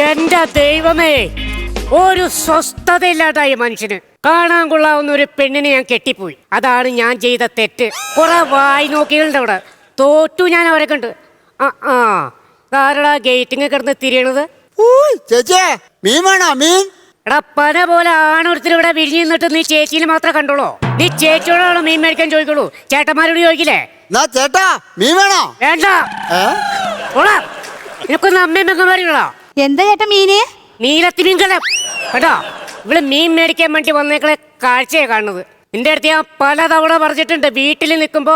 എന്റെ ദൈവമേ, ഒരു സ്വസ്ഥതയില്ലാതായി മനുഷ്യന്. കാണാൻ കൊള്ളാവുന്ന ഒരു പെണ്ണിനെ ഞാൻ കെട്ടിപ്പോയി. അതാണ് ഞാൻ ചെയ്ത തെറ്റ്. കുറെ വായി നോക്കികളുണ്ട് അവിടെ. തോറ്റു ഞാൻ അവരെ കണ്ട്. ആരടാ ഗേറ്റിങ് കിടന്ന് തിരിയണത്? ചേച്ചിയെ മീൻ വേണോ? മീൻ എടാ, പന പോലെ ആണൊരുത്തർ ഇവിടെ വിരിഞ്ഞു നിന്നിട്ട് നീ ചേച്ചിനെ മാത്രമേ കണ്ടോളൂ. നീ ചേച്ചിയോടാണ് മീൻ മേടിക്കാൻ ചോദിക്കുള്ളൂ, ചേട്ടന്മാരോട് ചോദിക്കില്ലേ? ചേട്ടാ മീൻ വേണോ? വേണ്ട. നിനക്കൊന്ന് അമ്മയും മെങ്ങന്മാരികളോ? എന്താ ചേട്ടാ മീന്? നീലത്തി മീൻകലം കേട്ടോ. ഇവിടെ മീൻ മേടിക്കാൻ വേണ്ടി വന്നേക്കളെ കാഴ്ചയെ കാണുന്നത്. നിന്റെ അടുത്ത് ഞാൻ പലതവണ പറഞ്ഞിട്ടുണ്ട്, വീട്ടിൽ നിൽക്കുമ്പോ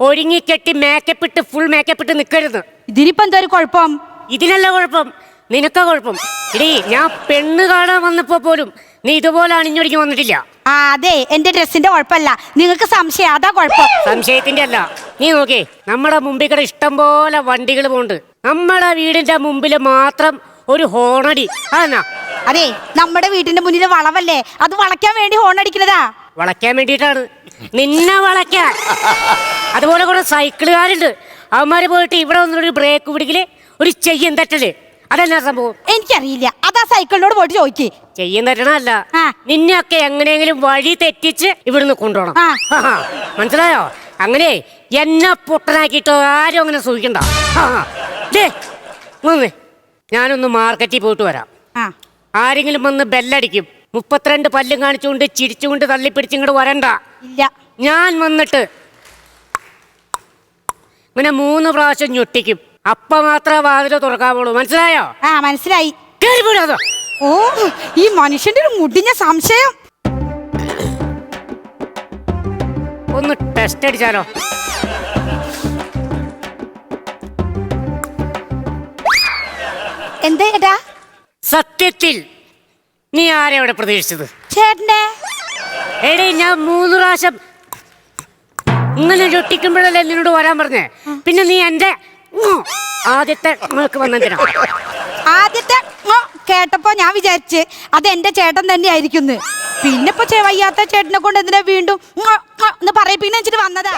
ഒരുങ്ങിക്കെട്ടി മേക്കപ്പ് ഇട്ട് ഫുൾ മേക്കപ്പ് ഇട്ട് നിൽക്കരുത്. ഇതിനിപ്പോ എന്താ ഒരു കുഴപ്പം? ഇതിനല്ല കുഴപ്പം, നിനക്കാ കുഴപ്പം. എടീ, ഞാൻ പെണ്ണ് കാണാൻ വന്നപ്പോ പോലും നീ ഇതുപോലെ അണിഞ്ഞൊരുങ്ങി വന്നിട്ടില്ല. അതെ, എന്റെ ഡ്രസ്സിന്റെ കുഴപ്പമല്ല, നിങ്ങൾക്ക് സംശയം, അതാ കുഴപ്പം. സംശയത്തിന്റെ അല്ല. നീ നോക്കേ, നമ്മുടെ മുമ്പിൽ കൂടെ ഇഷ്ടം പോലെ വണ്ടികൾ പോകുന്നുണ്ട്. നമ്മുടെ വീടിന്റെ മുമ്പിൽ മാത്രം ഒരു ഹോണടി. അതെന്നാ? അതെ, നമ്മുടെ വീടിന്റെ മുന്നിൽ വളവല്ലേ, അത് വളയ്ക്കാൻ വേണ്ടി ഹോൺ അടിക്കുന്നതാ. വളയ്ക്കാൻ വേണ്ടിയിട്ടാണ്, നിന്നെ വളയ്ക്കാൻ. അതുപോലെ കുറെ സൈക്കിളുകാരുണ്ട്, അവന്മാര് പോയിട്ട് ഇവിടെ വന്നൊരു ബ്രേക്ക് പിടിക്കല്, ഒരു ചെയ്യം തട്ടല്. അതെന്നാ സംഭവം? എനിക്കറിയില്ല, അതാ സൈക്കിളിനോട് പോയിട്ട് ചോദിക്കേ. ചെയ്യം തട്ടണല്ല, നിന്നെയൊക്കെ എങ്ങനെയെങ്കിലും വഴി തെറ്റിച്ച് ഇവിടുന്ന് കൊണ്ടുപോകണം. മനസ്സിലായോ? അങ്ങനെ എന്നെ പൊട്ടനാക്കിയിട്ട് ആരും അങ്ങനെ സൂക്ഷിക്കണ്ട. ഞാനൊന്ന് മാർക്കറ്റിൽ പോയിട്ട് വരാം. ആരെങ്കിലും വന്ന് ബെല്ലടിക്കും, 32 പല്ലും കാണിച്ചുകൊണ്ട് ചിരിച്ചുകൊണ്ട് തള്ളിപ്പിടിച്ചിങ്ങോട്ട് വരണ്ട. ഇല്ല, ഞാൻ വന്നിട്ട് ഇങ്ങനെ 3 പ്രാവശ്യം ഞൊട്ടിക്കും. അപ്പ മാത്രമേ വാതില് തുറക്കാവുള്ളൂ. മനസ്സിലായോ? മനസ്സിലായി. ഓ, ഈ മനുഷ്യന്റെ ഒരു മുടിഞ്ഞ സംശയം. ഒന്ന് ടെസ്റ്റ് അടിച്ചാലോ? എന്താ ചേട്ടാ? സത്യത്തിൽ നീ ആരെവിടെ പ്രതീക്ഷിച്ചത്? ചേട്ടനെ. എടേ, ഞാൻ 3 പ്രാവശ്യം ഇങ്ങനെ ചൊട്ടിക്കുമ്പോഴല്ലേ നിന്നോട് വരാൻ പറഞ്ഞേ. പിന്നെ നീ എന്റെ ആദ്യത്തെ വന്നെന്തിനാ? ആദ്യത്തെ കേട്ടപ്പോ ഞാൻ വിചാരിച്ച് അത് എന്റെ ചേട്ടൻ തന്നെ ആയിരിക്കുന്നു. പിന്നെ ഇപ്പൊ വയ്യാത്ത ചേട്ടനെ കൊണ്ട് എന്തിനാ വീണ്ടും പറയിപ്പിക്കുന്ന വെച്ചിട്ട് വന്നതാ.